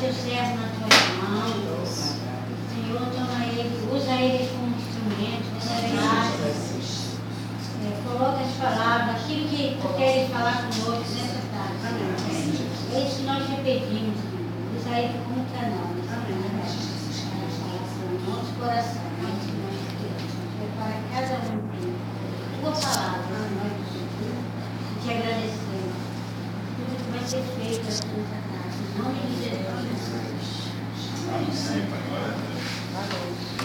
teu servo nas tuas mãos. Senhor, toma ele, usa ele como instrumento dessa verdade. Coloca as palavras, aquilo que tu queres falar conosco nessa tarde. É isso que nós te pedimos, Senhor. Usa ele como canal. Nosso coração, nós te pedimos. Prepara cada um tem tua palavra. Te agradecemos. Tudo que vai ser feito nessa tarde. Em nome de Jesus. Amém, Pai. Glória a Deus.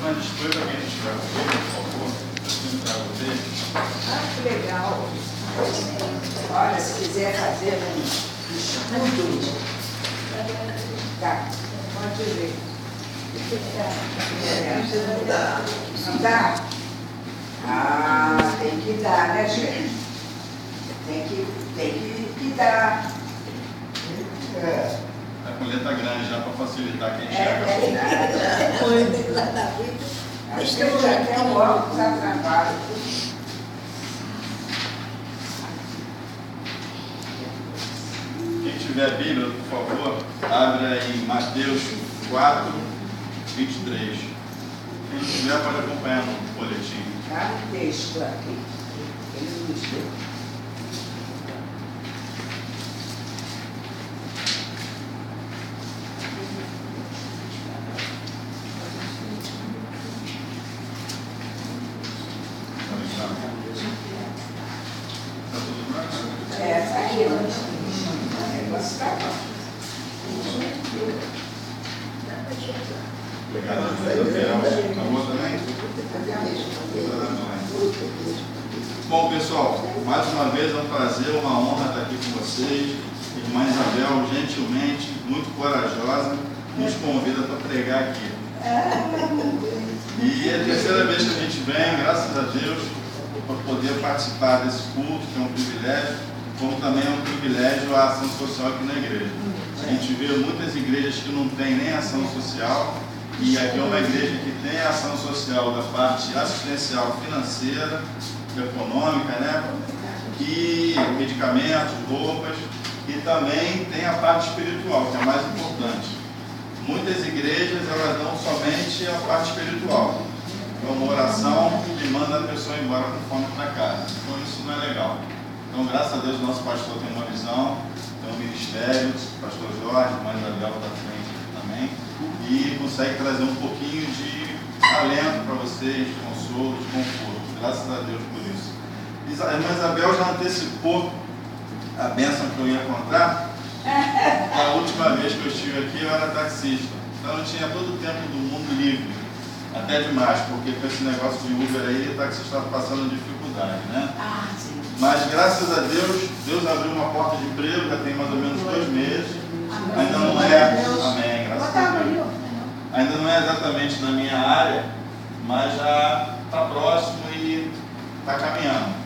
Mas depois alguém estiver comigo, por favor. Eu trago dele. Ah, que legal. Olha, se quiser fazer um estudo, tá, pode ver. Não dá? Ah, tem que dar, né, gente? Tem que dar. A colher está grande já para facilitar quem É enxerga. verdade. Acho que eu já até o óculos atrapalha. Quem tiver a Bíblia, por favor, abra em Mateus 4, 23. Quem tiver pode acompanhar no boletim. Tá no texto aqui. Ele nos deu. Está tudo bem? Essa aqui, o negócio tá bom. Obrigado a Deus. Acabou também? Bom, pessoal, mais uma vez é um prazer, uma honra estar aqui com vocês. Irmã Isabel, gentilmente, muito corajosa, nos convida para pregar aqui. E é a terceira vez que a gente vem, graças a Deus, para poder participar desse culto, que é um privilégio, como também é um privilégio a ação social aqui na igreja. A gente vê muitas igrejas que não têm nem ação social, e aqui é uma igreja que tem a ação social da parte assistencial financeira, econômica, né? E medicamentos, roupas, e também tem a parte espiritual, que é a mais importante. Muitas igrejas, elas dão somente a parte espiritual. É uma oração que manda a pessoa embora com fome para casa. Então isso não é legal. Então, graças a Deus, o nosso pastor tem uma visão, tem um ministério, o pastor Jorge, a mãe Isabel está à frente também, e consegue trazer um pouquinho de alento para vocês, de consolo, de conforto. Graças a Deus por isso. A irmã Isabel já antecipou a bênção que eu ia contar. A última vez que eu estive aqui eu era taxista, então eu tinha todo o tempo do mundo livre, até demais, porque com esse negócio de Uber aí, o taxista estava passando dificuldade, né? Ah, sim. Mas graças a Deus, Deus abriu uma porta de emprego, já tem mais ou menos 2 meses, ainda não é, amém, graças a Deus, ainda não é exatamente na minha área, mas já está próximo e está caminhando.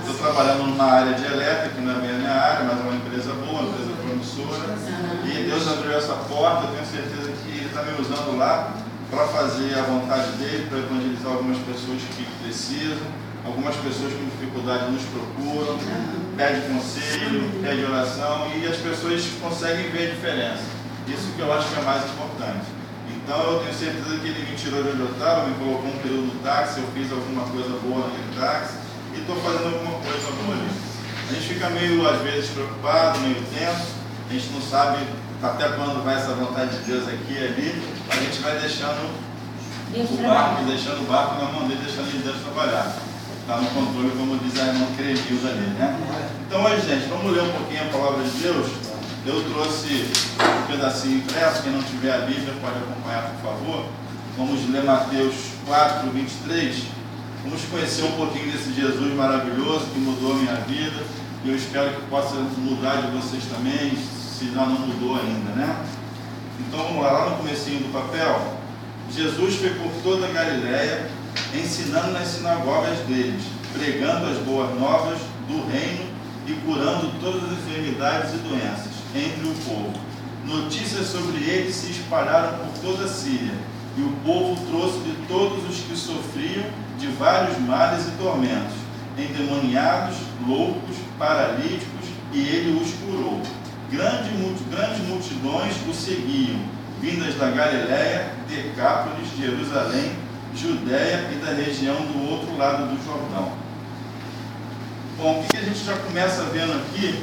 Estou trabalhando numa área de elétrica, que não é bem a minha área, mas é uma empresa boa, uma empresa promissora. E Deus abriu essa porta, eu tenho certeza que Ele está me usando lá para fazer a vontade dEle, para evangelizar algumas pessoas que precisam, algumas pessoas com dificuldade nos procuram, pede conselho, pede oração, e as pessoas conseguem ver a diferença. Isso que eu acho que é mais importante. Então eu tenho certeza que Ele me tirou de onde eu estava, me colocou um período no táxi, eu fiz alguma coisa boa naquele táxi, e estou fazendo alguma coisa boa ali. A gente fica meio, às vezes, preocupado, meio tenso, a gente não sabe até quando vai essa vontade de Deus aqui e ali, a gente vai deixando o barco na mão dele, deixando Deus trabalhar. Está no controle, como diz a irmã Crevils ali, né? Então, hoje, gente, vamos ler um pouquinho a palavra de Deus. Eu trouxe um pedacinho impresso, quem não tiver a Bíblia pode acompanhar, por favor. Vamos ler Mateus 4, 23. Vamos conhecer um pouquinho desse Jesus maravilhoso que mudou a minha vida, e eu espero que possa mudar de vocês também, se já não mudou ainda, né? Então vamos lá no comecinho do papel. Jesus foi por toda a Galileia, ensinando nas sinagogas deles, pregando as boas novas do reino e curando todas as enfermidades e doenças entre o povo. Notícias sobre ele se espalharam por toda a Síria, e o povo trouxe de todos os que sofriam de vários males e tormentos, endemoniados, loucos, paralíticos, e ele os curou. grandes multidões o seguiam, vindas da Galiléia, Decápolis, Jerusalém, Judéia e da região do outro lado do Jordão. Bom, o que a gente já começa vendo aqui?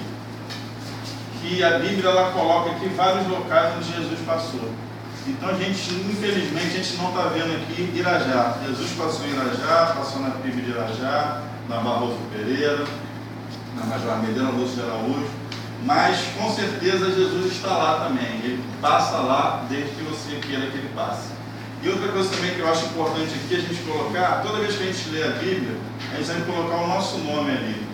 Que a Bíblia ela coloca aqui vários locais onde Jesus passou. Então, infelizmente, a gente não está vendo aqui Irajá. Jesus passou em Irajá, passou na PIB de Irajá, na Barroso Pereira, na Major Medina Lúcio de Araújo, mas com certeza Jesus está lá também. Ele passa lá desde que você queira que ele passe. E outra coisa também que eu acho importante aqui a gente colocar, toda vez que a gente lê a Bíblia, a gente vai colocar o nosso nome ali.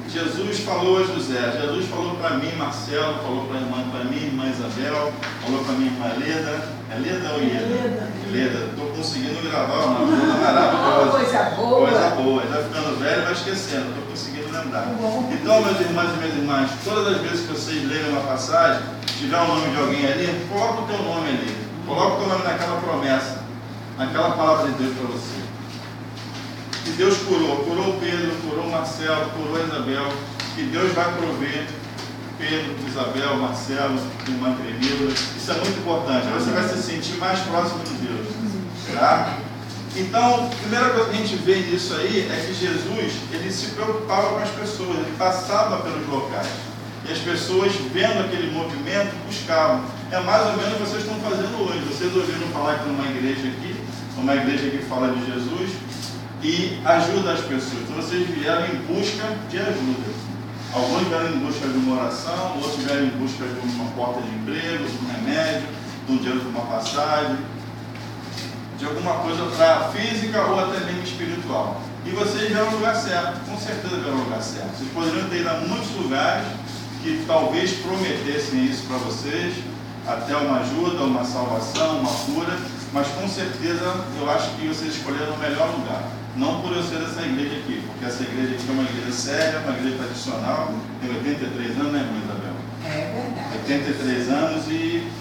Jesus falou a José, Jesus falou para mim, Marcelo, falou para minha irmã Isabel, falou para minha irmã Leda. É Leda ou Ieda? Leda. Estou conseguindo gravar uma coisa maravilhosa. Coisa boa. Coisa boa. Já ficando velho, vai esquecendo. Estou conseguindo lembrar. Então, meus irmãos e minhas irmãs, todas as vezes que vocês lerem uma passagem, tiver o nome de alguém ali, coloca o teu nome ali. Coloca o teu nome naquela promessa, naquela palavra de Deus para você. Que Deus curou Pedro, curou Marcelo, curou Isabel, que Deus vai prover Pedro, Isabel, Marcelo, irmã Cremila. Isso é muito importante, você vai se sentir mais próximo de Deus, tá? Então, a primeira coisa que a gente vê nisso aí é que Jesus, ele se preocupava com as pessoas, ele passava pelos locais. E as pessoas, vendo aquele movimento, buscavam. É mais ou menos o que vocês estão fazendo hoje. Vocês ouviram falar que numa igreja aqui, uma igreja que fala de Jesus, e ajuda as pessoas. Então vocês vieram em busca de ajuda. Alguns vieram em busca de uma oração, outros vieram em busca de uma porta de emprego, de um remédio, de um dinheiro de uma passagem, de alguma coisa para física ou até mesmo espiritual. E vocês vieram no lugar certo, com certeza vieram no lugar certo. Vocês poderiam ter ido a muitos lugares que talvez prometessem isso para vocês, até uma ajuda, uma salvação, uma cura, mas com certeza eu acho que vocês escolheram o melhor lugar. Não por eu ser dessa igreja aqui, porque essa igreja aqui é uma igreja séria, uma igreja tradicional, tem 83 anos, né, irmã Isabel? É verdade. 83 anos e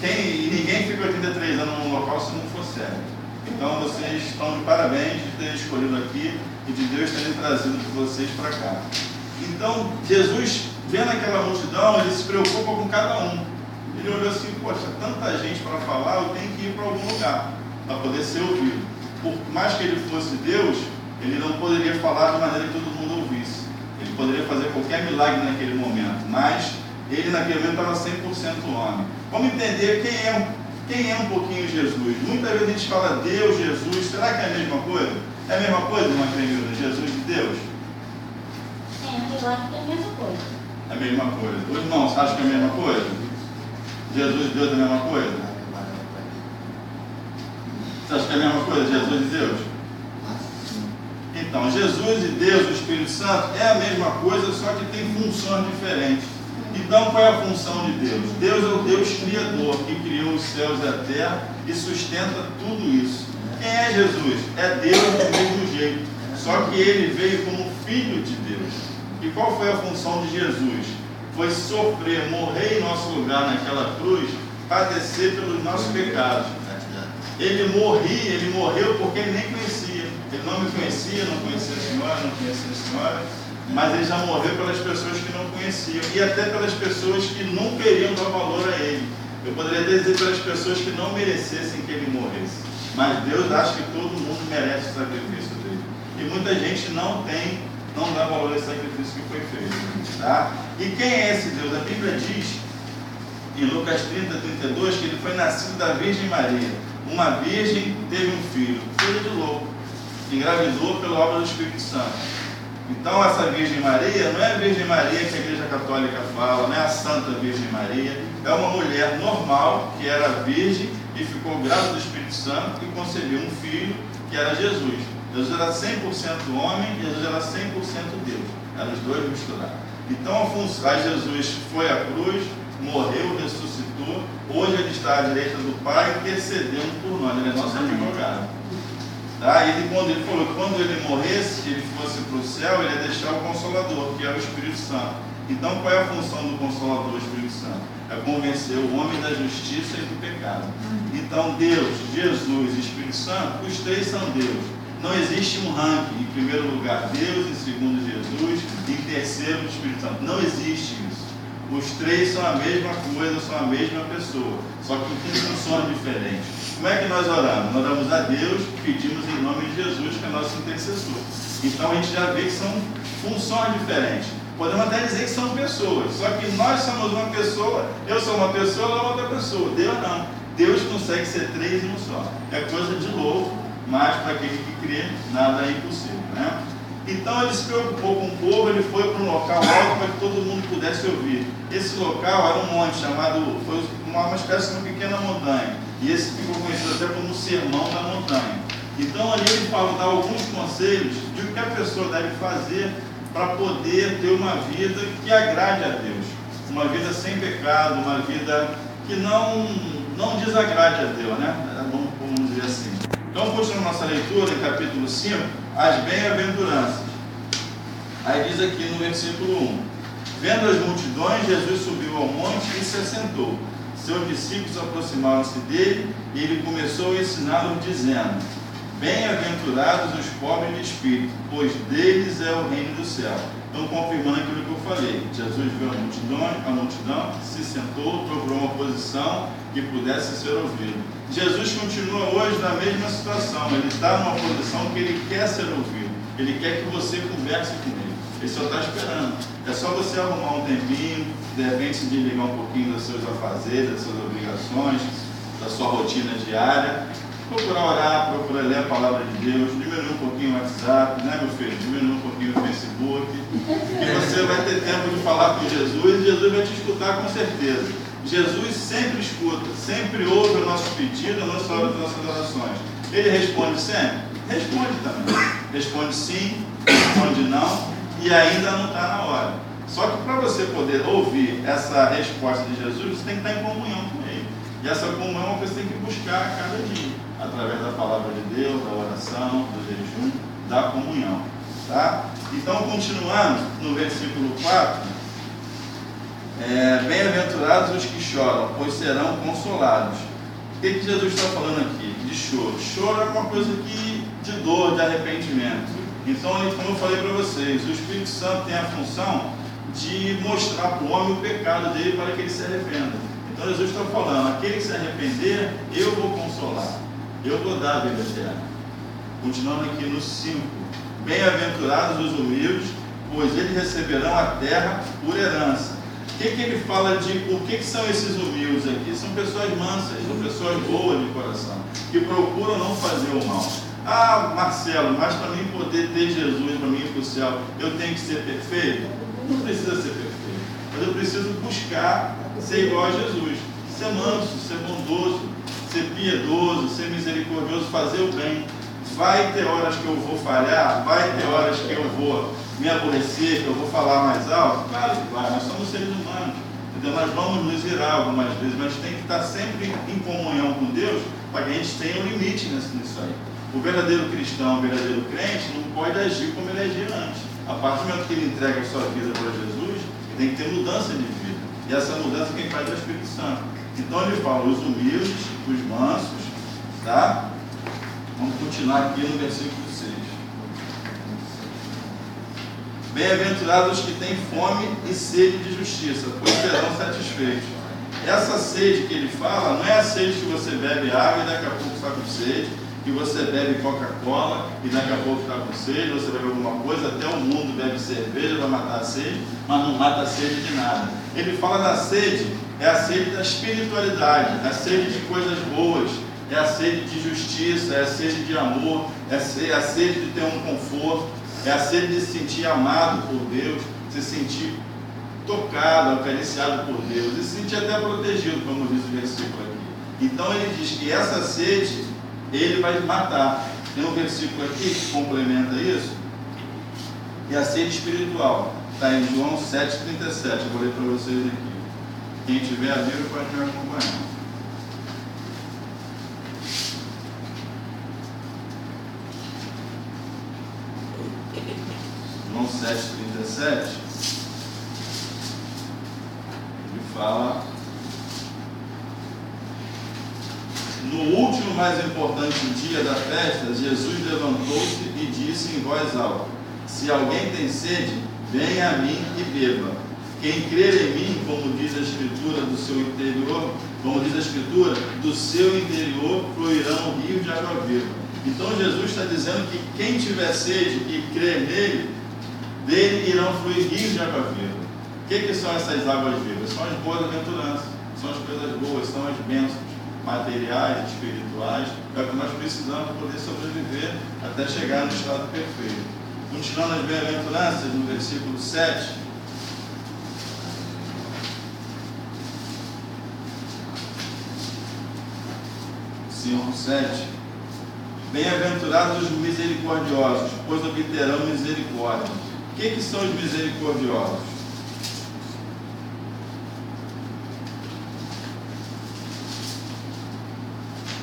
ninguém fica 83 anos num local se não for sério. Então vocês estão de parabéns de terem escolhido aqui e de Deus terem trazido vocês para cá. Então Jesus, vendo aquela multidão, ele se preocupa com cada um. Ele olhou assim, poxa, tanta gente para falar, eu tenho que ir para algum lugar para poder ser ouvido. Por mais que ele fosse Deus, ele não poderia falar de maneira que todo mundo ouvisse. Ele poderia fazer qualquer milagre naquele momento, mas ele naquele momento estava 100% homem. Vamos entender quem é um pouquinho Jesus. Muitas vezes a gente fala Deus, Jesus, será que é a mesma coisa? É a mesma coisa, irmã Cremilda, Jesus e Deus? Eu acho que é a mesma coisa. É a mesma coisa. Os irmãos acham que é a mesma coisa? Jesus e Deus é a mesma coisa? Você acha que é a mesma coisa, Jesus e Deus? Então, Jesus e Deus, o Espírito Santo, é a mesma coisa, só que tem funções diferentes. Então, qual é a função de Deus? Deus é o Deus Criador, que criou os céus e a terra e sustenta tudo isso. Quem é Jesus? É Deus do mesmo jeito, só que ele veio como Filho de Deus. E qual foi a função de Jesus? Foi sofrer, morrer em nosso lugar naquela cruz, padecer pelos nossos pecados. Ele morreu porque ele nem conhecia. Ele não me conhecia, não conhecia a senhora, não conhecia a senhora, mas ele já morreu pelas pessoas que não conheciam e até pelas pessoas que não queriam dar valor a ele. Eu poderia até dizer pelas pessoas que não merecessem que ele morresse. Mas Deus acha que todo mundo merece o sacrifício dele. E muita gente não dá valor a esse sacrifício que foi feito. Tá? E quem é esse Deus? A Bíblia diz, em Lucas 30, 32, que ele foi nascido da Virgem Maria. Uma virgem teve um filho de louco, engravidou pela obra do Espírito Santo. Então essa Virgem Maria não é a Virgem Maria que a Igreja Católica fala, não é a Santa Virgem Maria, é uma mulher normal que era virgem e ficou grávida do Espírito Santo e concebeu um filho que era Jesus. Jesus era 100% homem e Jesus era 100% Deus, eram os dois misturados. Então Jesus foi à cruz, morreu, ressuscitou, hoje ele está à direita do Pai intercedendo por nós, ele é nosso advogado. Tá? Ele falou que quando ele morresse, ele fosse para o céu, ele ia deixar o Consolador, que é o Espírito Santo. Então qual é a função do Consolador, o Espírito Santo? É convencer o homem da justiça e do pecado. Então Deus, Jesus e Espírito Santo, os três são Deus. Não existe um ranking, em primeiro lugar Deus, em segundo Jesus, em terceiro o Espírito Santo. Não existe isso. Os três são a mesma coisa, são a mesma pessoa, só que com funções diferentes. Como é que nós oramos? Nós oramos a Deus, pedimos em nome de Jesus, que é nosso intercessor. Então a gente já vê que são funções diferentes. Podemos até dizer que são pessoas, só que nós somos uma pessoa, eu sou uma pessoa, ela é outra pessoa. Deus não. Deus consegue ser três em um só. É coisa de louco, mas para aquele que crê, nada é impossível, né? Então ele se preocupou com o povo, ele foi para um local alto para que todo mundo pudesse ouvir. Esse local era um monte chamado, foi uma espécie de uma pequena montanha. E esse ficou conhecido até como o Sermão da Montanha. Então ali ele fala, dá alguns conselhos de o que a pessoa deve fazer para poder ter uma vida que agrade a Deus. Uma vida sem pecado, uma vida que não desagrade a Deus, né? Vamos dizer assim. Então, continuando nossa leitura, em capítulo 5, as bem-aventuranças. Aí diz aqui no versículo 1: Vendo as multidões, Jesus subiu ao monte e se assentou. Seus discípulos aproximaram-se dele e ele começou a ensiná-los, dizendo: Bem-aventurados os pobres de espírito, pois deles é o reino do céu. Então, confirmando aquilo que eu falei, Jesus viu a multidão, se sentou, procurou uma posição que pudesse ser ouvido. Jesus continua hoje na mesma situação, ele está numa posição que ele quer ser ouvido, ele quer que você converse com ele, ele só está esperando. É só você arrumar um tempinho, de repente se desligar um pouquinho dos seus afazeres, das suas obrigações, da sua rotina diária, procurar orar, procurar ler a palavra de Deus, diminuir um pouquinho o WhatsApp, né, meu filho? Diminuir um pouquinho o Facebook, que você vai ter tempo de falar com Jesus e Jesus vai te escutar com certeza. Jesus sempre escuta, sempre ouve o nosso pedido, a nossa hora das nossas orações. Ele responde sempre? Responde também. Responde sim, responde não, e ainda não está na hora. Só que para você poder ouvir essa resposta de Jesus, você tem que estar em comunhão com Ele. E essa comunhão é uma coisa que você tem que buscar a cada dia, através da palavra de Deus, da oração, do jejum, da comunhão. Tá? Então, continuando no versículo 4, bem-aventurados os que choram, pois serão consolados. O que Jesus está falando aqui? De choro. Choro é uma coisa de dor, de arrependimento. Então, como eu falei para vocês, o Espírito Santo tem a função de mostrar para o homem o pecado dele para que ele se arrependa. Então Jesus está falando, aquele que se arrepender, eu vou consolar, eu vou dar a vida eterna. Continuando aqui no 5, bem-aventurados os humildes, pois eles receberão a terra por herança. O que ele fala de por que são esses humildes aqui? São pessoas mansas, são pessoas boas de coração, que procuram não fazer o mal. Ah, Marcelo, mas para mim poder ter Jesus, para mim ir para o céu, eu tenho que ser perfeito? Não precisa ser perfeito, mas eu preciso buscar ser igual a Jesus, ser manso, ser bondoso, ser piedoso, ser misericordioso, fazer o bem. Vai ter horas que eu vou falhar, vai ter horas que eu vou me aborrecer, que eu vou falar mais alto. Claro que vai, nós somos seres humanos, entendeu? Nós vamos nos irar algumas vezes, mas tem que estar sempre em comunhão com Deus para que a gente tenha um limite nisso aí. O verdadeiro cristão, o verdadeiro crente não pode agir como ele agia antes. A partir do momento que ele entrega a sua vida para Jesus, ele tem que ter mudança de vida. E essa mudança quem faz é o Espírito Santo. Então ele fala os humildes, os mansos, tá? Vamos continuar aqui no versículo 6. Bem-aventurados os que têm fome e sede de justiça, pois serão satisfeitos. Essa sede que ele fala não é a sede que você bebe água e daqui a pouco está com sede, que você bebe Coca-Cola e daqui a pouco está com sede, você bebe alguma coisa, até o mundo bebe cerveja para matar a sede, mas não mata a sede de nada. Ele fala da sede, é a sede da espiritualidade, é a sede de coisas boas, é a sede de justiça, é a sede de amor, é a sede de ter um conforto, é a sede de se sentir amado por Deus, se sentir tocado, acariciado por Deus, e se sentir até protegido, como diz o versículo aqui. Então ele diz que essa sede ele vai matar. Tem um versículo aqui que complementa isso, e a sede espiritual está em João 7,37. Eu vou ler para vocês aqui. Quem tiver a Bíblia pode me acompanhar. João 7,37, ele fala: no último mais importante dia da festa, Jesus levantou-se e disse em voz alta: se alguém tem sede, venha a mim e beba. Quem crer em mim, como diz a Escritura, do seu interior, do seu interior fluirão rios de água viva. Então Jesus está dizendo que quem tiver sede e crer nele, dele irão fluir rios de água viva. O que são essas águas vivas? São as boas aventuranças, são as coisas boas, são as bênçãos materiais, espirituais, é o que nós precisamos para poder sobreviver até chegar no estado perfeito. Continuando as bem-aventuranças, no versículo 7, Senhor 7, bem-aventurados os misericordiosos, pois obterão misericórdia. O que são os misericordiosos?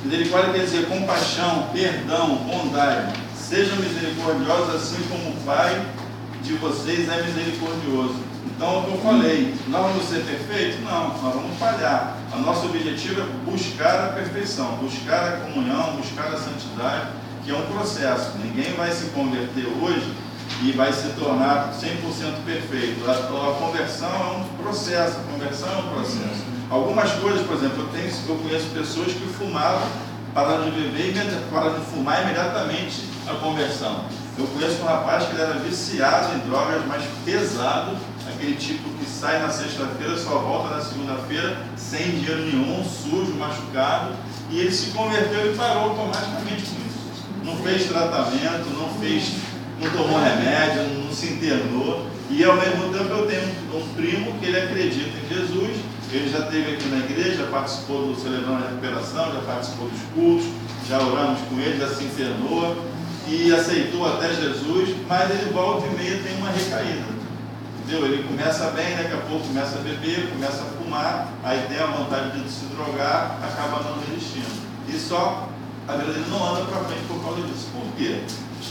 Misericórdia quer dizer compaixão, perdão, bondade. Sejam misericordiosos assim como o Pai de vocês é misericordioso. Então, o que eu falei, nós vamos ser perfeitos? Não, nós vamos falhar. O nosso objetivo é buscar a perfeição, buscar a comunhão, buscar a santidade, que é um processo. Ninguém vai se converter hoje e vai se tornar 100% perfeito. A conversão é um processo, Algumas coisas, por exemplo, eu conheço pessoas que fumavam, pararam de beber e pararam de fumar imediatamente a conversão. Eu conheço um rapaz que ele era viciado em drogas, mas pesado, aquele tipo que sai na sexta-feira, só volta na segunda-feira, sem dinheiro nenhum, sujo, machucado, e ele se converteu e parou automaticamente com isso. Não fez tratamento, não tomou remédio, não se internou, e ao mesmo tempo eu tenho um primo que ele acredita em Jesus, ele já esteve aqui na igreja, já participou do Celebrando a Recuperação, já participou dos cultos, já oramos com ele, já se internou, e aceitou até Jesus, mas ele volta e meia tem uma recaída, entendeu? Ele começa bem, daqui a pouco começa a beber, começa a fumar, aí tem a vontade de se drogar, acaba não resistindo, e só a vida dele não anda para frente por causa disso. Por quê?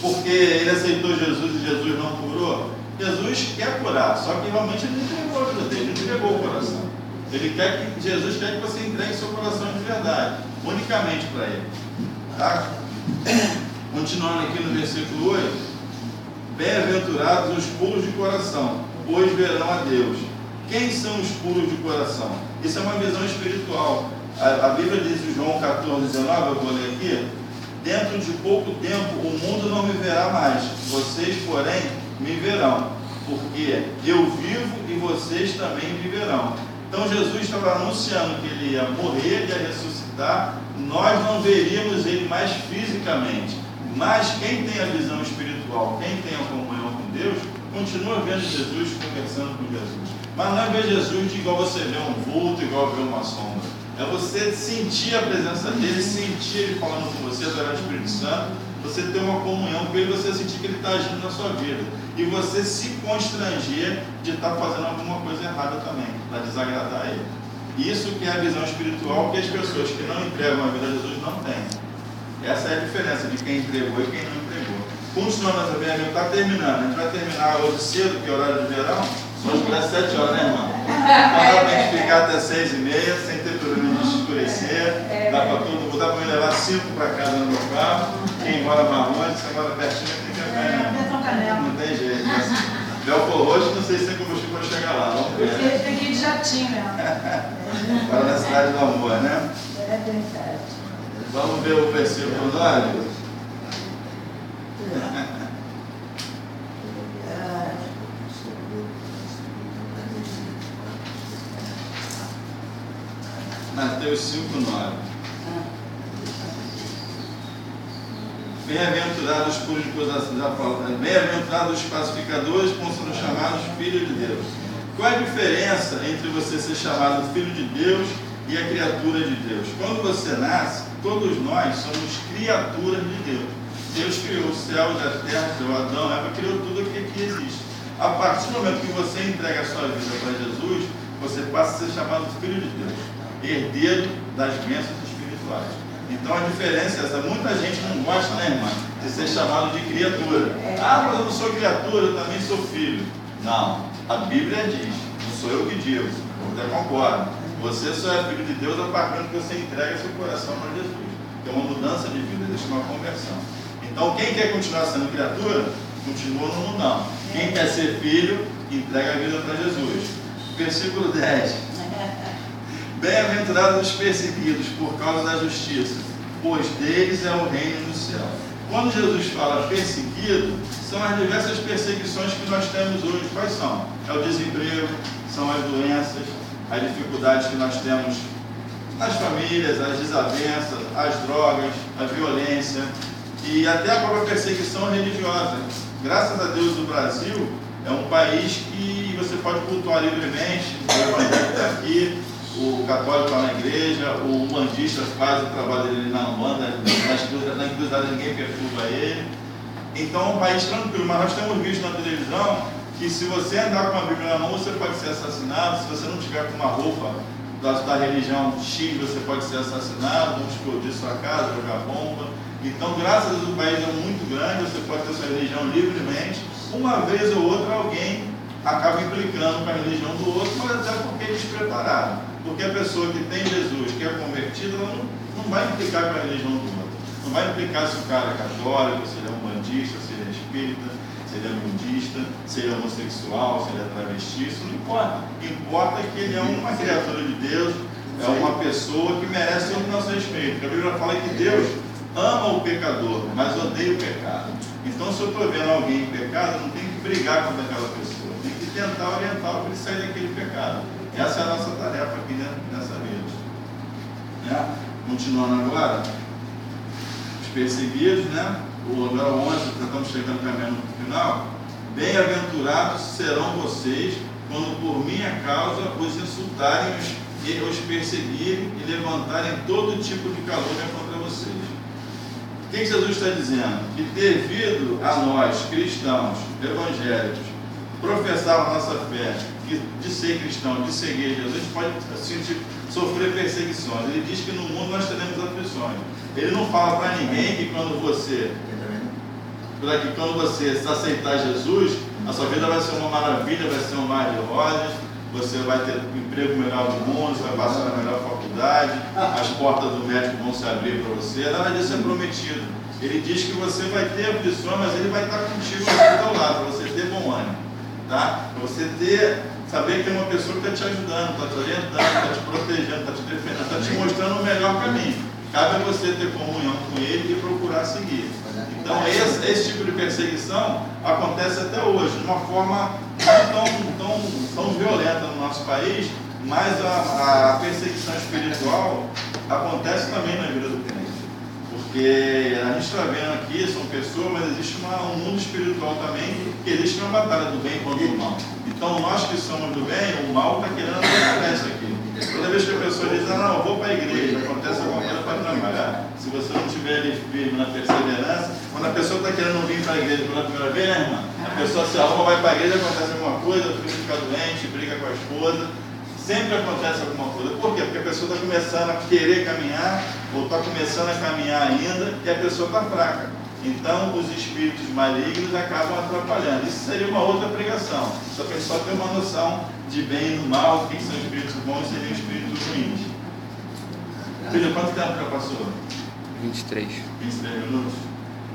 Porque ele aceitou Jesus e Jesus não curou? Jesus quer curar, só que realmente ele não entregou a vida dele, ele entregou o coração. Jesus quer que você entregue seu coração de verdade, unicamente para ele, tá? Continuando aqui no versículo 8, bem-aventurados os puros de coração, pois verão a Deus. Quem são os puros de coração? Isso é uma visão espiritual. A Bíblia diz em João 14:19, eu vou ler aqui, dentro de pouco tempo o mundo não me verá mais, vocês porém me verão, porque eu vivo e vocês também viverão. Então Jesus estava anunciando que ele ia morrer, ia ressuscitar, nós não veríamos ele mais fisicamente, mas quem tem a visão espiritual, quem tem a comunhão com Deus, continua vendo Jesus, conversando com Jesus. Mas não é ver Jesus de igual você vê um vulto, igual ver uma sombra. É você sentir a presença dele, sentir ele falando com você através do Espírito Santo, você ter uma comunhão com ele, você sentir que ele está agindo na sua vida. E você se constranger de estar fazendo alguma coisa errada também, para desagradar ele. Isso que é a visão espiritual que as pessoas que não entregam a vida a Jesus não têm. Essa é a diferença de quem entregou e quem não entregou. Continuando também, a gente está terminando. A gente vai terminar hoje cedo, que é horário de verão. Hoje para 7 horas, né, irmão? Dá para a gente ficar até 6h30, sem ter problema de escurecer. Dá para todo mundo, dá para me levar 5 para casa no meu carro. Quem mora mais longe, você mora pertinho, tem que ver. Não tem jeito. Belfor Roxo, não sei se tem combustível para chegar lá. Vamos ver. Tem que ir de jatinho mesmo. Agora na cidade do amor, né? É verdade. Vamos ver o versículo 9. Mateus 5:9. Bem-aventurados os puros de coração, bem-aventurados os pacificadores, como sendo chamados filhos de Deus. Qual é a diferença entre você ser chamado filho de Deus e a criatura de Deus? Quando você nasce, todos nós somos criaturas de Deus. Deus criou o céu e a terra, criou Adão, Eva, criou tudo o que aqui existe. A partir do momento que você entrega a sua vida para Jesus, você passa a ser chamado filho de Deus, herdeiro das bênçãos espirituais. Então a diferença é essa. Muita gente não gosta, né, irmã, de ser chamado de criatura. Ah, mas eu não sou criatura, eu também sou filho. Não, a Bíblia diz, não sou eu que digo, eu até concordo. Você só é filho de Deus a partir do momento que você entrega seu coração para Jesus. É uma mudança de vida, deixa uma conversão. Então quem quer continuar sendo criatura, continua no mundão. Quem quer ser filho, entrega a vida para Jesus. Versículo 10. Bem-aventurados os perseguidos por causa da justiça, pois deles é o reino do céu. Quando Jesus fala perseguido, são as diversas perseguições que nós temos hoje. Quais são? É o desemprego, são as doenças, as dificuldades que nós temos nas famílias, as desavenças, as drogas, a violência e até a própria perseguição religiosa. Graças a Deus o Brasil é um país que você pode cultuar livremente, o evangélico está aqui, o católico está na igreja, o umbandista faz o trabalho dele na Umbanda, na inclusive ninguém perturba ele. Então é um país tranquilo, mas nós temos visto na televisão que se você andar com uma Bíblia na mão, você pode ser assassinado. Se você não tiver com uma roupa da religião X, você pode ser assassinado, vão explodir sua casa, jogar bomba. Então, graças a Deus, o país é muito grande, você pode ter sua religião livremente. Uma vez ou outra, alguém acaba implicando com a religião do outro, mas até porque é despreparado. Porque a pessoa que tem Jesus, que é convertida, ela não vai implicar com a religião do outro. Não vai implicar se o cara é católico, se ele é umbandista, se ele é espírita, se ele é budista, se ele é homossexual, se ele é travesti, isso não importa. O que importa é que ele é uma criatura de Deus, é uma pessoa que merece todo o nosso respeito. Porque a Bíblia fala que Deus ama o pecador, mas odeia o pecado. Então, se eu estou vendo alguém em pecado, eu não tenho que brigar contra aquela pessoa, eu tenho que tentar orientá-lo para ele sair daquele pecado. Essa é a nossa tarefa aqui nessa vida. Né? Continuando agora, os perseguidos, né? Agora 11, estamos chegando caminhando no final. Bem-aventurados serão vocês quando por minha causa os insultarem, os perseguirem e levantarem todo tipo de calúnia contra vocês. O que Jesus está dizendo? Que devido a nós, cristãos, evangélicos, professar a nossa fé, de ser cristão, de seguir Jesus, a gente pode sofrer perseguições. Ele diz que no mundo nós teremos aflições. Ele não fala para ninguém que quando você se aceitar Jesus, a sua vida vai ser uma maravilha, vai ser um mar de rosas, você vai ter o emprego melhor do mundo, você vai passar na melhor faculdade, as portas do médico vão se abrir para você. Nada disso é prometido. Ele diz que você vai ter aflições, mas ele vai estar contigo ao seu lado, para você ter bom ânimo, tá? Para você saber que é uma pessoa que está te ajudando, está te orientando, está te protegendo, está te defendendo, está te mostrando o melhor caminho. Cabe a você ter comunhão com ele e procurar seguir. Então esse tipo de perseguição acontece até hoje, de uma forma não tão violenta no nosso país, mas a perseguição espiritual acontece também na vida do crente. Porque a gente está vendo aqui, são pessoas, mas existe um mundo espiritual também, que existe uma batalha do bem contra o mal. Então nós que somos do bem, o mal está querendo aparecer aqui. Toda vez que a pessoa diz, não, eu vou para a igreja, acontece alguma coisa para trabalhar. Se você não estiver ali firme na perseverança, quando a pessoa está querendo vir para a igreja pela primeira vez, né, irmã? A pessoa se arruma, vai para a igreja, acontece alguma coisa, fica doente, briga com a esposa. Sempre acontece alguma coisa. Por quê? Porque a pessoa está começando a querer caminhar, ou está começando a caminhar ainda, e a pessoa está fraca. Então, os espíritos malignos acabam atrapalhando. Isso seria uma outra pregação. Só que a gente só tem uma noção de bem e do mal, o que são espíritos bons e seriam espíritos ruins. Filho, quanto tempo já passou? 23. 23 minutos?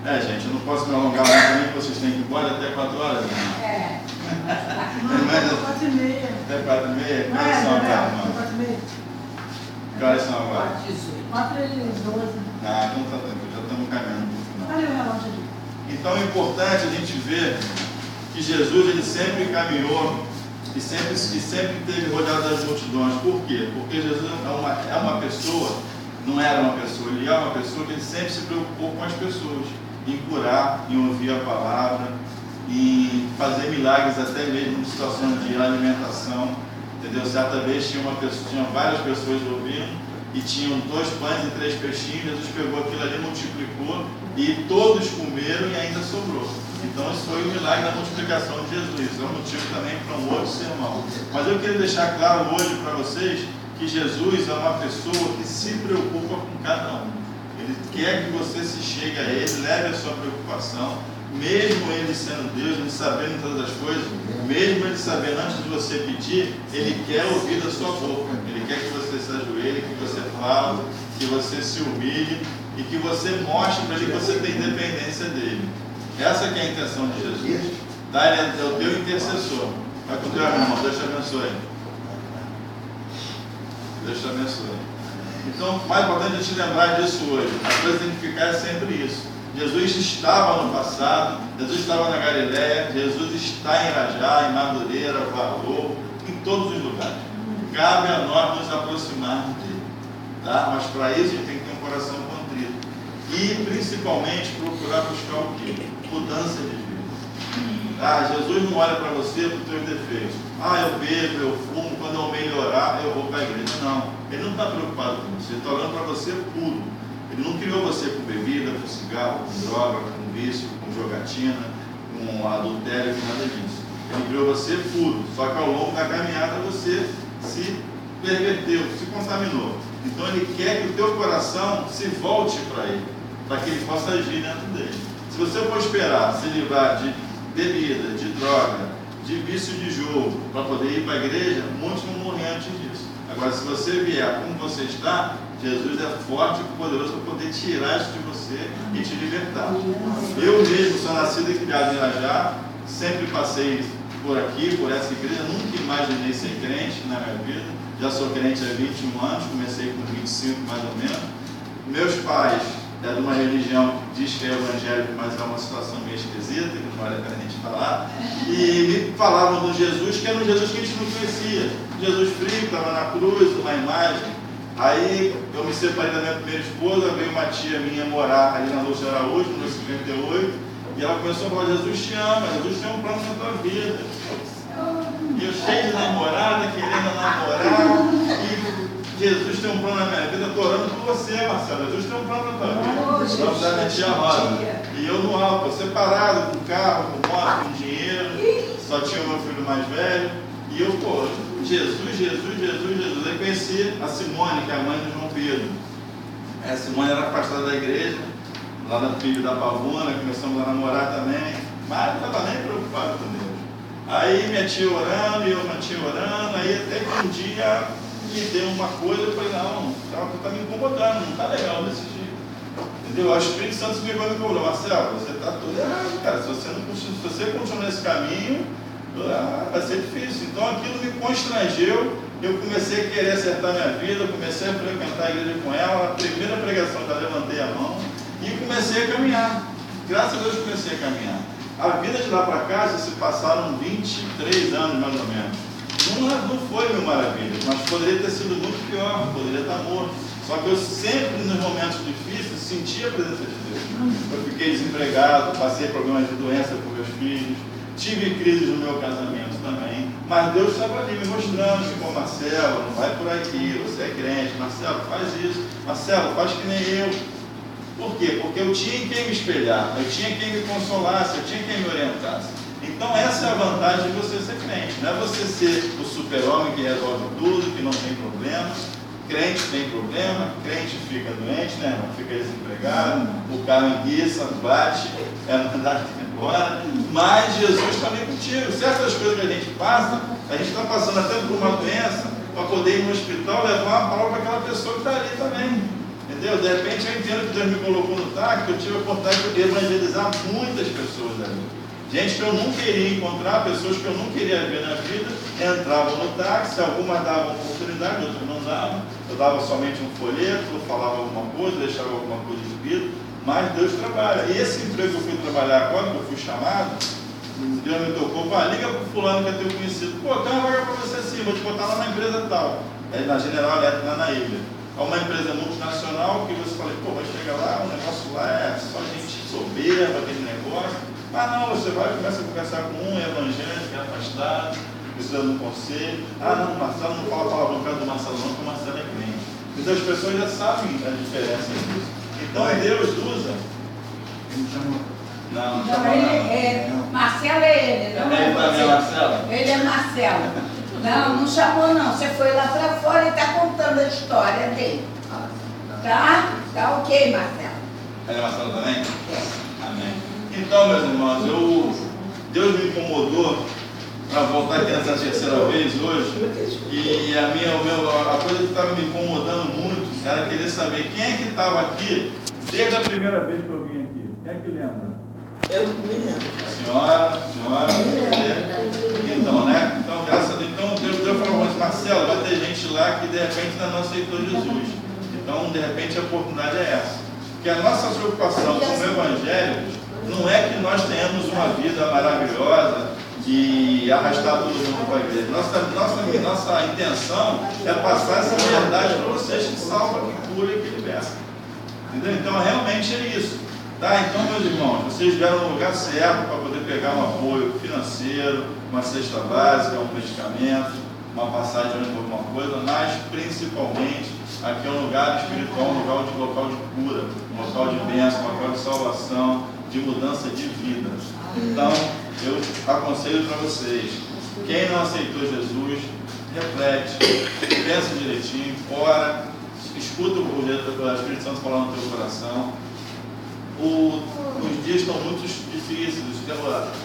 Gente, eu não posso me alongar mais também, porque vocês têm que ir embora até 4 horas. Né? Até 4h30. Até 4h30? Que horas são agora, irmão? 4h30. Que horas são agora? 4h12. Ah, então tá tranquilo, já estamos caminhando para o final. Olha o relógio ali. Então é importante a gente ver que Jesus ele sempre caminhou e sempre esteve rodeado das multidões. Por quê? Porque Jesus é uma pessoa, não era uma pessoa, ele é uma pessoa que ele sempre se preocupou com as pessoas, em curar, em ouvir a palavra, em fazer milagres até mesmo em situações de alimentação. Entendeu? Certa vez tinha várias pessoas ouvindo e tinham 2 pães e 3 peixinhos. Jesus pegou aquilo ali, multiplicou e todos comeram e ainda sobrou. Então isso foi o milagre da multiplicação de Jesus. Isso é um motivo também para um outro sermão. Mas eu queria deixar claro hoje para vocês que Jesus é uma pessoa que se preocupa com cada um. Ele quer que você se chegue a ele, leve a sua preocupação, mesmo ele sendo Deus, ele sabendo todas as coisas, mesmo ele sabendo antes de você pedir, ele quer ouvir da sua boca. Ele quer que você se ajoelhe, que você fale, que você se humilhe e que você mostre para ele que você tem dependência dele. Essa que é a intenção de Jesus. Tá? Ele é o teu intercessor. Vai com Deus, meu irmão. Deus te abençoe. Deus te abençoe. Então, o mais importante é te lembrar disso hoje. A coisa tem que ficar sempre isso. Jesus estava no passado, Jesus estava na Galiléia, Jesus está em Irajá, em Madureira, Varro, em todos os lugares. Cabe a nós nos aproximarmos dele. Tá? Mas para isso a gente tem que ter um coração contrito. E principalmente procurar buscar o quê? Mudança de vida. Tá? Jesus não olha para você para os teus defeitos. Eu bebo, eu fumo, quando eu melhorar eu vou para a igreja. Não, ele não está preocupado com você, ele está olhando para você puro. Ele não criou você com bebida, com cigarro, com droga, com vício, com jogatina, com adultério, com nada disso. Ele criou você puro, só que ao longo da caminhada você se perverteu, se contaminou. Então ele quer que o teu coração se volte para ele, para que ele possa agir dentro dele. Se você for esperar se livrar de bebida, de droga, de vício de jogo, para poder ir para a igreja, muitos vão morrer antes disso. Agora, se você vier como você está, Jesus é forte e poderoso para poder tirar isso de você e te libertar. Eu mesmo sou nascido e criado em Irajá, sempre passei por aqui, por essa igreja, nunca imaginei ser crente na minha vida. Já sou crente há 21 anos, comecei com 25 mais ou menos. Meus pais é de uma religião que diz que é evangélico, mas é uma situação meio esquisita, que não vale a pena a gente falar. E me falavam do Jesus, que era um Jesus que a gente não conhecia. Jesus frio, estava na cruz, uma imagem. Aí eu me separei da minha primeira esposa, veio uma tia minha morar ali na Lúcia Araújo, no 58, e ela começou a falar: Jesus te ama, Jesus tem um plano na tua vida. E eu cheio de namorada, querendo namorar, e Jesus tem um plano na minha vida, estou orando por você, Marcelo. Jesus tem um plano na tua vida. Vamos dar minha tia Rosa. E eu no alto, separado, com carro, com moto, com dinheiro, só tinha o meu filho mais velho, e eu, Jesus. Aí conheci a Simone, que é a mãe do João Pedro. A Simone era pastora da igreja, lá na Filho da Pavuna, começamos a namorar também, mas não estava nem preocupado com Deus. Aí minha tia orando, e eu minha tia orando, aí até que um dia me deu uma coisa, eu falei: não, está me incomodando, não está legal desse jeito. Entendeu? O Espírito Santo me pegou e me falou: Marcelo, você está tudo errado, cara. Se você continuar nesse caminho, vai ser difícil. Então aquilo me constrangeu. Eu comecei a querer acertar minha vida, comecei a frequentar a igreja com ela. Na primeira pregação já levantei a mão e comecei a caminhar. Graças a Deus comecei a caminhar. A vida de lá para cá já se passaram 23 anos mais ou menos. Não foi mil maravilhas, mas poderia ter sido muito pior, poderia estar morto. Só que eu sempre, nos momentos difíceis, sentia a presença de Deus. Eu fiquei desempregado, passei problemas de doença com meus filhos, tive crise no meu casamento também, mas Deus estava ali me mostrando, tipo: Marcelo, não vai por aqui, você é crente, Marcelo, faz isso, Marcelo, faz que nem eu. Por quê? Porque eu tinha quem me espelhar, eu tinha quem me consolasse, eu tinha quem me orientasse. Então essa é a vantagem de você ser crente, não é você ser o super-homem que resolve tudo, que não tem problema. Crente tem problema, crente fica doente, né? Não fica desempregado, o carro enguiça, bate, é mandado embora, mas Jesus está ali contigo. Certas coisas que a gente passa, a gente está passando até por uma doença, para poder ir no hospital levar uma palavra para aquela pessoa que está ali também. Entendeu? De repente eu entendo que Deus me colocou no TAC, que eu tive a oportunidade de evangelizar muitas pessoas ali. Gente que eu não queria encontrar, pessoas que eu não queria ver na vida, entravam no táxi, algumas davam oportunidade, outras não davam. Eu dava somente um folheto, falava alguma coisa, deixava alguma coisa escrita, mas Deus trabalha. E esse emprego que eu fui trabalhar agora, que eu fui chamado, Deus me tocou: liga para o fulano que é teu conhecido. Tem uma vaga para você assim, vou te botar lá na empresa tal. Aí na General Elétrica, lá na ilha. É uma empresa multinacional que você fala: vai chegar lá, o negócio lá é só gente soberba, aquele negócio. Mas não, você vai e começa a conversar com um evangélico, é afastado, precisa de um conselho. Não, Marcelo não fala palavrão por causa do Marcelo não, porque o Marcelo é crente. Então as pessoas já sabem a diferença disso. Então Deus usa. Ele me chamou. Não Não, Marcelo é ele, não é também é Marcelo? Ele é Marcelo. Não chamou não. Você foi lá para fora e está contando a história dele. Tá? Tá ok, Marcelo. Ele é Marcelo também? É. Amém. Então, meus irmãos, Deus me incomodou para voltar aqui nessa terceira vez hoje, e a coisa que estava me incomodando muito era querer saber quem é que estava aqui desde a primeira vez que eu vim aqui. Quem é que lembra? Eu me lembro. Senhora, você. Então, né? Então, graças a Deus, Deus pessoa falou assim, Marcelo, vai ter gente lá que de repente ainda não aceitou Jesus. Então, de repente, a oportunidade é essa. Porque a nossa preocupação com o Evangelho não é que nós tenhamos uma vida maravilhosa de arrastar todo mundo para a igreja. Nossa intenção é passar essa verdade para vocês que salva, que cura e que liberta. Entendeu? Então, realmente é isso. Tá? Então, meus irmãos, vocês vieram no lugar certo para poder pegar um apoio financeiro, uma cesta básica, um medicamento, uma passagem de alguma coisa, mas principalmente aqui é um lugar espiritual, um local de cura, um local de bênção, um local de salvação, de mudança de vida. Então, eu aconselho para vocês, quem não aceitou Jesus, reflete, pensa direitinho, ora, escuta o Espírito Santo falar no teu coração. Os dias estão muito difíceis,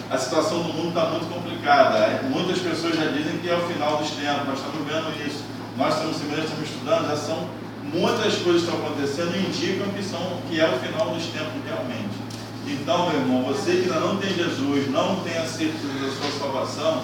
a situação do mundo está muito complicada. Muitas pessoas já dizem que é o final dos tempos, nós estamos vendo isso. Nós estamos estudando, já são muitas coisas que estão acontecendo e indicam que é o final dos tempos realmente. Então, meu irmão, você que ainda não tem Jesus, não tem a certeza da sua salvação,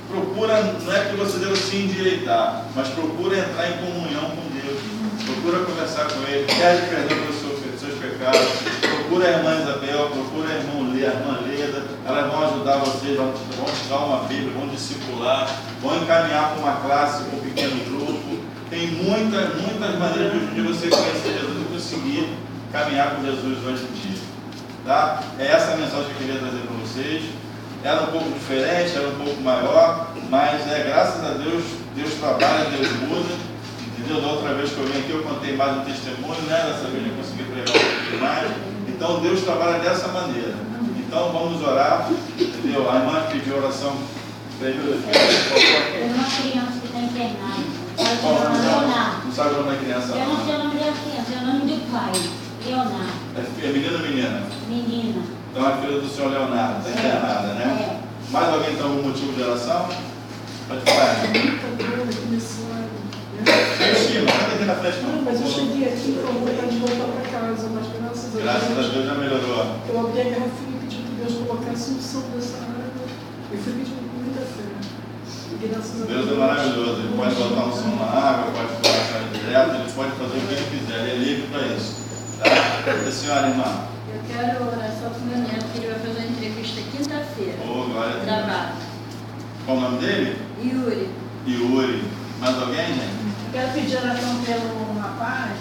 procura, não é que você deva se endireitar, mas procura entrar em comunhão com Deus. Procura conversar com Ele, pede perdão pelos seus pecados, procura a irmã Isabel, procura a irmã Leda, elas vão ajudar vocês, vão te dar uma Bíblia, vão discipular, vão encaminhar para uma classe, para um pequeno grupo. Tem muitas maneiras de você conhecer Jesus e conseguir caminhar com Jesus hoje em dia. Tá? É essa a mensagem que eu queria trazer para vocês. Era um pouco diferente, era um pouco maior, mas graças a Deus, Deus trabalha, Deus muda. Entendeu? Da outra vez que eu vim aqui, eu contei mais um testemunho, né? Dessa vez eu consegui pregar um pouquinho mais. Então, Deus trabalha dessa maneira. Então, vamos orar. Entendeu? A irmã pediu oração. Tem uma criança que está internada. Leonardo. Não sabe o nome da criança? Eu não sei o nome da criança, é o nome do pai. Leonardo. É menino ou menina? Menina. Então, é filha do senhor Leonardo, está internada, né? Mais alguém tem algum motivo de oração? Pode falar. Aqui na frente, não. Mas eu cheguei aqui com vontade de voltar para casa, mas graças a Deus já melhorou. Eu abri a garrafinha e pedi que Deus colocasse um som dessa água. Eu fui pedindo com muita fé. E graças a Deus. Deus é maravilhoso. Ele pode botar um som na água, pode colocar direto, ele pode fazer o que ele quiser. Ele é livre para isso. Tá? A senhora, irmã. Eu quero orar só para o meu neto, que ele vai fazer uma entrevista quinta-feira. Oh, glória a Deus. Trabalho. Qual o nome dele? Yuri. Yuri. Mais alguém, gente? Eu quero pedir oração pelo rapaz,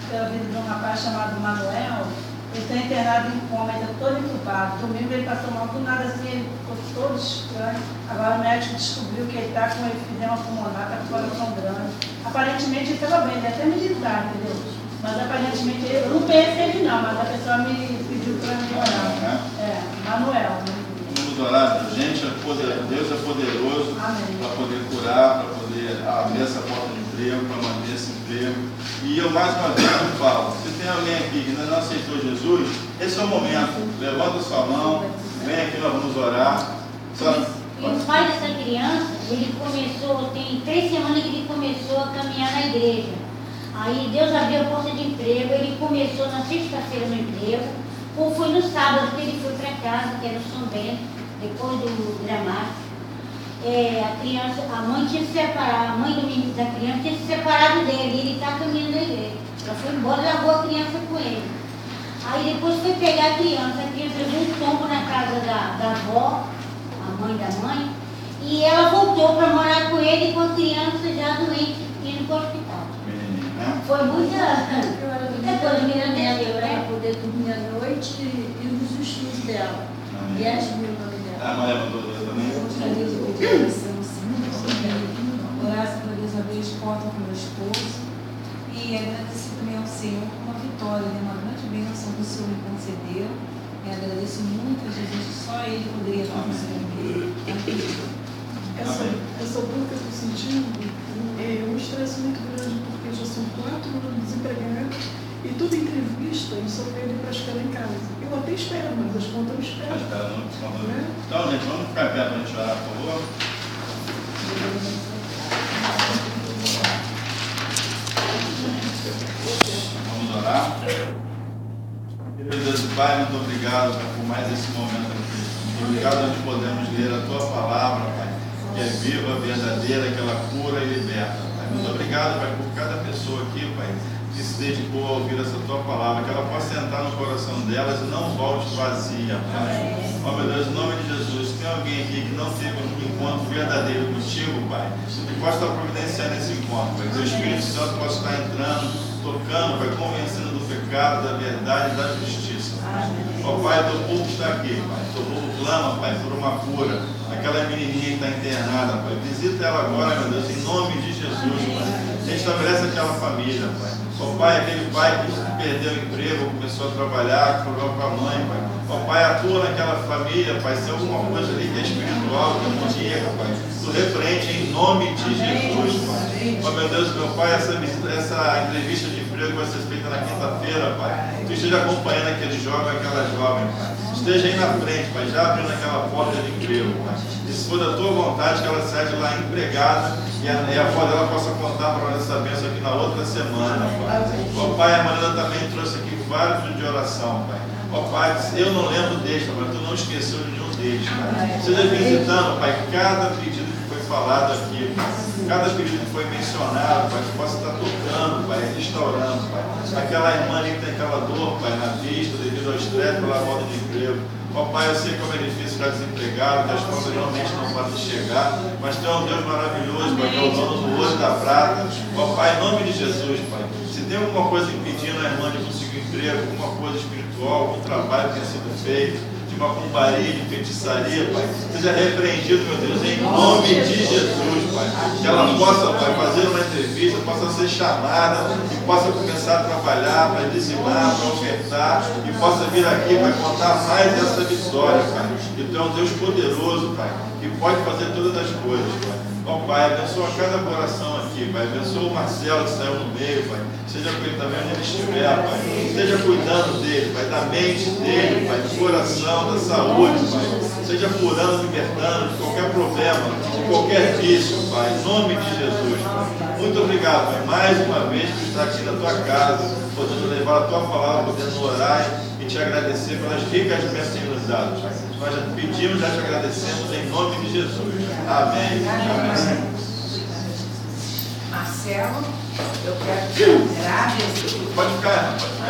pela vida de um rapaz chamado Manuel. Ele está internado em coma, ainda todo entubado. Domingo ele passou mal, do nada assim, ele ficou todo estranho. Agora o médico descobriu que ele está com efidema pulmonar, está com o coração grande. Aparentemente ele estava bem, ele é até militar, entendeu? Mas aparentemente, eu não conheço ele não, mas a pessoa me pediu para me orar. Manuel. Vamos orar, gente, Deus é poderoso para poder curar, para poder abrir essa porta de emprego, para manter esse emprego. E eu mais uma vez eu falo, se tem alguém aqui que ainda não aceitou Jesus, esse é o momento. Levanta sua mão, vem aqui, nós vamos orar. E o pai dessa criança, ele começou, tem 3 semanas que ele começou a caminhar na igreja. Aí Deus abriu a porta de emprego, ele começou na sexta-feira no emprego, ou foi no sábado que ele foi para casa, que era o São Bento, depois do dramático. A mãe tinha se separado, a mãe da criança tinha se separado dele, e ele está caminhando na igreja. Ela foi embora e largou a criança com ele. Aí depois foi pegar a criança levou um tombo na casa da avó, a mãe da mãe, e ela voltou para morar com ele com a criança já doente, indo para o hospital. Foi muita coisa, menina dela, Para poder dormir à noite e os estudos dela. E Yasmin, o nome dela. A Maria mandou também. Eu gostaria de pedir oração, sim. Oração para Deus abrir as portas para o meu esposo. E agradecer também ao Senhor por uma vitória, né? Uma grande bênção que o Senhor me concedeu. E agradeço muito a Jesus, só Ele poderia estar concedendo. Essa dor que eu estou sentindo é um estresse muito grande, porque já são 4 anos desempregados e toda entrevista eu só quero ir para esperar em casa. Eu até espero, mas as contas não esperam. Então, gente, vamos ficar perto para a gente orar, por favor. Vamos orar. Querido Deus e Pai, muito obrigado por mais esse momento aqui. Obrigado por podermos ler a Tua palavra, Pai. que é viva, verdadeira, que ela cura e liberta, Pai. Muito obrigado, Pai, por cada pessoa aqui, Pai, que se dedicou a ouvir essa tua palavra, que ela possa entrar no coração delas e não volte vazia, Pai. Ó meu Deus, em nome de Jesus, se tem alguém aqui que não teve um encontro verdadeiro contigo, Pai, que possa estar providenciando esse encontro, Pai, que o Espírito Santo possa estar entrando, tocando, Pai, convencendo do pecado, da verdade e da justiça. Ó Pai, teu povo está aqui, Pai, teu povo clama, Pai, por uma cura. Aquela menininha que está internada, Pai, visita ela agora, meu Deus, em nome de Jesus, Pai. Restabelece aquela família, Pai. Ó Pai, aquele pai que perdeu o emprego, começou a trabalhar, falou com a mãe, Pai. Ó Pai, atua naquela família, Pai, se alguma coisa ali que é espiritual, que é demoníaca, Pai, tu repreende em nome de Jesus, Pai. Ó meu Deus, meu Pai, essa entrevista de emprego vai ser feita na quinta-feira, Pai. Tu esteja acompanhando aquele jovem, aquela jovem, Pai. Esteja aí na frente, Pai, já abrindo aquela porta de emprego, Pai. E se for da tua vontade, que ela saia de lá empregada e a avó dela possa contar para nós essa bênção aqui na outra semana, Pai. Ó Pai, a Marina também trouxe aqui vários pedidos de oração, Pai. Ó Pai, eu não lembro deste, mas tu não esqueceu de nenhum deles, Pai. Seja visitando, Pai, cada pedido que foi falado aqui, Pai. Cada pedido que foi mencionado, Pai, que possa estar tocando, Pai, restaurando, Pai. Aquela irmã ali que tem aquela dor, Pai, na vista, devido ao estresse pela falta de emprego. Ó Pai, eu sei como é difícil ficar desempregado, que as contas realmente não podem chegar, mas tu é um Deus maravilhoso, Pai, que é o dono do ouro e da prata. Ó Pai, em nome de Jesus, Pai, se tem alguma coisa impedindo a irmã de conseguir emprego, alguma coisa espiritual, algum trabalho que tenha sido feito, de macumbaria, de feitiçaria, Pai, seja repreendido, meu Deus, em nome de Jesus, Pai. Que ela possa, Pai, fazer uma entrevista, possa ser chamada e possa começar a trabalhar, para dizimar, para ofertar e possa vir aqui para contar mais essa vitória, Pai. Que tu é um Deus poderoso, Pai, que pode fazer todas as coisas, Pai. Ó Pai, abençoa cada coração aqui, Pai. Abençoa o Marcelo que saiu no meio, Pai. Seja com ele também onde ele estiver, Pai. Esteja cuidando dele, Pai, da mente dele, Pai, do coração, da saúde, Pai. Seja curando, libertando de qualquer problema, de qualquer vício, Pai. Em nome de Jesus, Pai. Muito obrigado, Pai, mais uma vez por estar aqui na tua casa, podendo levar a tua palavra, podendo orar e te agradecer pelas ricas bênçãos que nos dado, Pai. Nós já pedimos, já te agradecemos em nome de Jesus. Amém. Amém. Marcelo, eu quero te agradecer. Pode ficar.